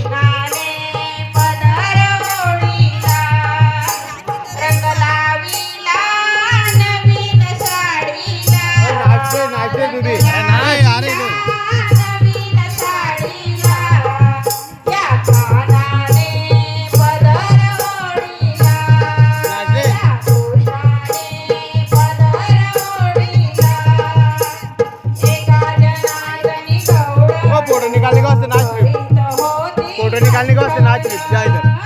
निघाले पदर ओढीला, रंग लाविला नवीन साडीला, नवीन साडीला, या कानाने पदर ओढीला, या दोषाने पदर ओढीला, एका जनार्दनी गौड फोटो निकालने का वास्ते नाच रही, करीत होती फोटो निकालने का वास्ते नाच रही, जा इधर।